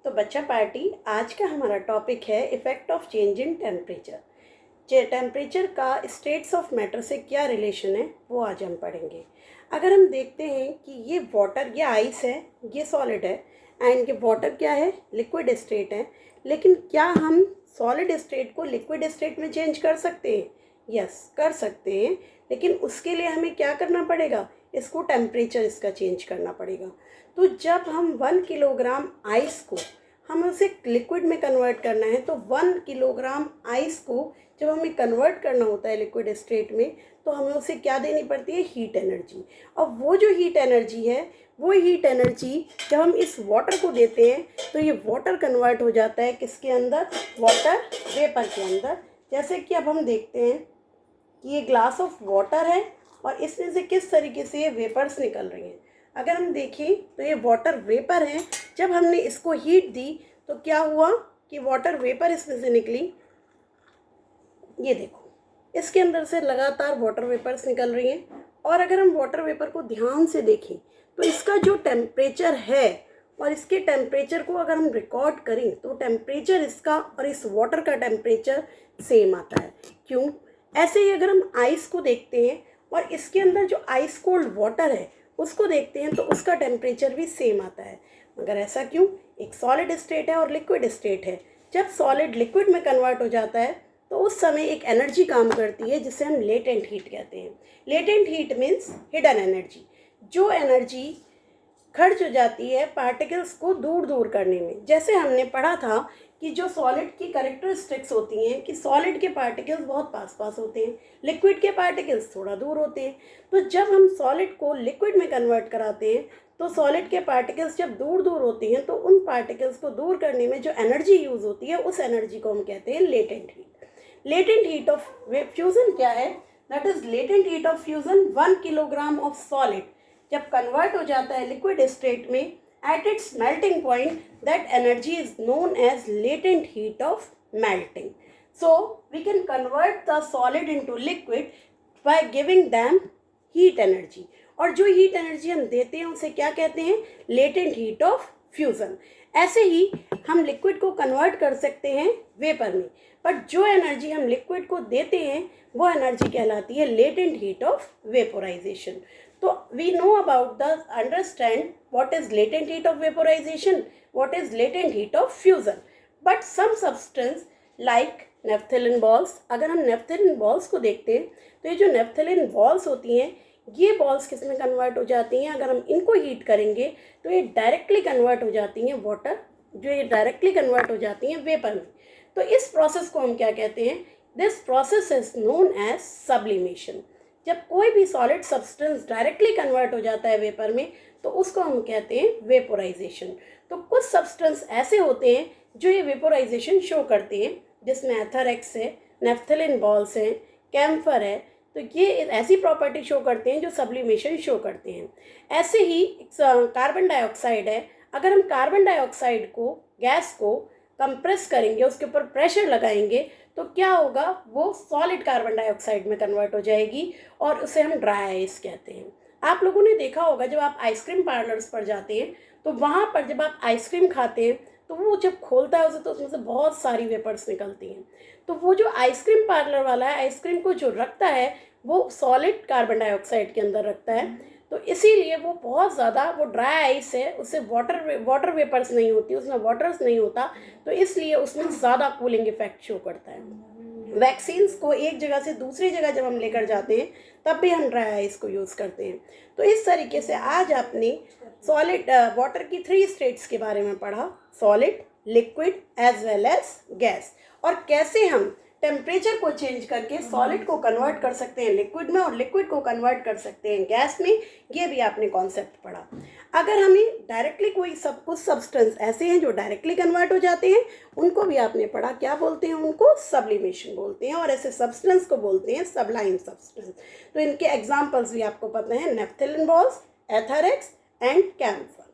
तो बच्चा पार्टी, आज का हमारा टॉपिक है effect of change in temperature. Temperature का स्टेट्स ऑफ मैटर से क्या रिलेशन है वो आज हम पढ़ेंगे। अगर हम देखते हैं कि ये वाटर, ये आइस है, ये सॉलिड है, एंड ये वाटर क्या है, लिक्विड स्टेट है। लेकिन क्या हम सॉलिड स्टेट को लिक्विड स्टेट में चेंज कर सकते हैं? यस, कर सकते हैं। लेकिन उसके लिए हमें क्या करना पड़ेगा? इसको टेम्परेचर इसका चेंज करना पड़ेगा। तो जब हम 1 किलोग्राम आइस को हम उसे लिक्विड में कन्वर्ट करना है, तो 1 किलोग्राम आइस को जब हमें कन्वर्ट करना होता है लिक्विड स्टेट में, तो हमें उसे क्या देनी पड़ती है? Heat energy. और वो जो हीट एनर्जी है, वो हीट एनर्जी जब हम इस वाटर को देते हैं तो ये वाटर कन्वर्ट हो जाता है किसके अंदर? वाटर वेपर के अंदर। जैसे कि अब हम देखते हैं कि ये ग्लास ऑफ वाटर है और इसमें से किस तरीके से ये वेपर्स निकल रही हैं। अगर हम देखें तो ये वाटर वेपर है। जब हमने इसको हीट दी तो क्या हुआ कि वाटर वेपर इसमें से निकली। ये देखो, इसके अंदर से लगातार वाटर वेपर्स निकल रही हैं। और अगर हम वाटर वेपर को ध्यान से देखें तो इसका जो टेम्परेचर है और इसके टेम्परेचर को अगर हम रिकॉर्ड करें तो टेम्परेचर इसका और इस वाटर का टेम्परेचर सेम आता है। क्यों? ऐसे ही अगर हम आइस को देखते हैं और इसके अंदर जो आइस कोल्ड वाटर है उसको देखते हैं तो उसका टेम्परेचर भी सेम आता है। मगर ऐसा क्यों? एक सॉलिड स्टेट है और लिक्विड स्टेट है। जब सॉलिड लिक्विड में कन्वर्ट हो जाता है तो उस समय एक एनर्जी काम करती है जिसे हम लेटेंट हीट कहते हैं। Latent heat means hidden energy. जो एनर्जी खर्च हो जाती है पार्टिकल्स को दूर दूर करने में। जैसे हमने पढ़ा था कि जो सॉलिड की कैरेक्टरिस्टिक्स होती हैं कि सॉलिड के पार्टिकल्स बहुत पास पास होते हैं, लिक्विड के पार्टिकल्स थोड़ा दूर होते हैं। तो जब हम सॉलिड को लिक्विड में कन्वर्ट कराते हैं तो सॉलिड के पार्टिकल्स जब दूर दूर होते हैं तो उन पार्टिकल्स को दूर करने में जो एनर्जी यूज़ होती है उस एनर्जी को हम कहते हैं latent heat. Latent heat of fusion क्या है? That is latent heat of fusion 1 kilogram of solid जब कन्वर्ट हो जाता है लिक्विड स्टेट में at its melting point, that energy is known as latent heat of melting. So we can convert the solid into liquid by giving them heat energy. और जो heat energy हम देते हैं उसे क्या कहते हैं? latent heat of fusion. ऐसे ही हम लिक्विड को कन्वर्ट कर सकते हैं वेपर में, पर जो एनर्जी हम लिक्विड को देते हैं वो एनर्जी कहलाती है लेटेंट हीट ऑफ वेपोराइजेशन। तो we know about the understand what is latent heat of vaporization, what is latent heat of fusion. But some substance like naphthalene balls, अगर हम naphthalene balls को देखते हैं तो ये जो naphthalene balls होती हैं ये balls किस में कन्वर्ट हो जाती हैं? अगर हम इनको हीट करेंगे तो ये डायरेक्टली कन्वर्ट हो जाती हैं वाटर, जो ये डायरेक्टली कन्वर्ट हो जाती हैं वेपर में। तो इस प्रोसेस को हम क्या कहते हैं? This process is known as sublimation. जब कोई भी सॉलिड सब्सटेंस डायरेक्टली कन्वर्ट हो जाता है वेपर में तो उसको हम कहते हैं वेपोराइजेशन। तो कुछ सब्सटेंस ऐसे होते हैं जो ये वेपोराइजेशन शो करते हैं, जिसमें एथर-एक्स है, नेफ्थलीन बॉल्स हैं, कैम्फर है। तो ये ऐसी प्रॉपर्टी शो करते हैं जो सब्लिमेशन शो करते हैं। ऐसे ही कार्बन डाइऑक्साइड है। अगर हम कार्बन डाइऑक्साइड को, गैस को कंप्रेस करेंगे, उसके ऊपर प्रेशर लगाएंगे तो क्या होगा? वो सॉलिड कार्बन डाइऑक्साइड में कन्वर्ट हो जाएगी और उसे हम ड्राई आइस कहते हैं। आप लोगों ने देखा होगा जब आप आइसक्रीम पार्लर्स पर जाते हैं तो वहाँ पर जब आप आइसक्रीम खाते हैं तो वो जब खोलता है उसे तो उसमें से बहुत सारी वेपर्स निकलती हैं। तो वो जो आइसक्रीम पार्लर वाला है आइसक्रीम को जो रखता है वो सॉलिड कार्बन डाइऑक्साइड के अंदर रखता है। तो इसीलिए वो बहुत ज़्यादा, वो ड्राई आइस है, उससे वाटर वेपर्स नहीं होती, उसमें वाटर्स नहीं होता, तो इसलिए उसमें ज़्यादा कूलिंग इफेक्ट शो करता है। वैक्सीन्स को एक जगह से दूसरी जगह जब हम लेकर जाते हैं तब भी हम ड्राई आइस को यूज़ करते हैं। तो इस तरीके से आज आपने सॉलिड वाटर की 3 स्टेट्स के बारे में पढ़ा, solid, liquid as well as gas, और कैसे हम टेम्परेचर को चेंज करके सॉलिड को कन्वर्ट कर सकते हैं लिक्विड में और लिक्विड को कन्वर्ट कर सकते हैं गैस में। ये भी आपने कॉन्सेप्ट पढ़ा। अगर हमें डायरेक्टली कोई कुछ सब्सटेंस ऐसे हैं जो डायरेक्टली कन्वर्ट हो जाते हैं उनको भी आपने पढ़ा। क्या बोलते हैं? उनको सब्लिमेशन बोलते हैं, और ऐसे सब्सटेंस को बोलते हैं सबलाइम सब्सटेंस। तो इनके एग्जाम्पल्स भी आपको पता है, नेफ्थलीन बॉल्स, एथर-एक्स एंड कैम्फर।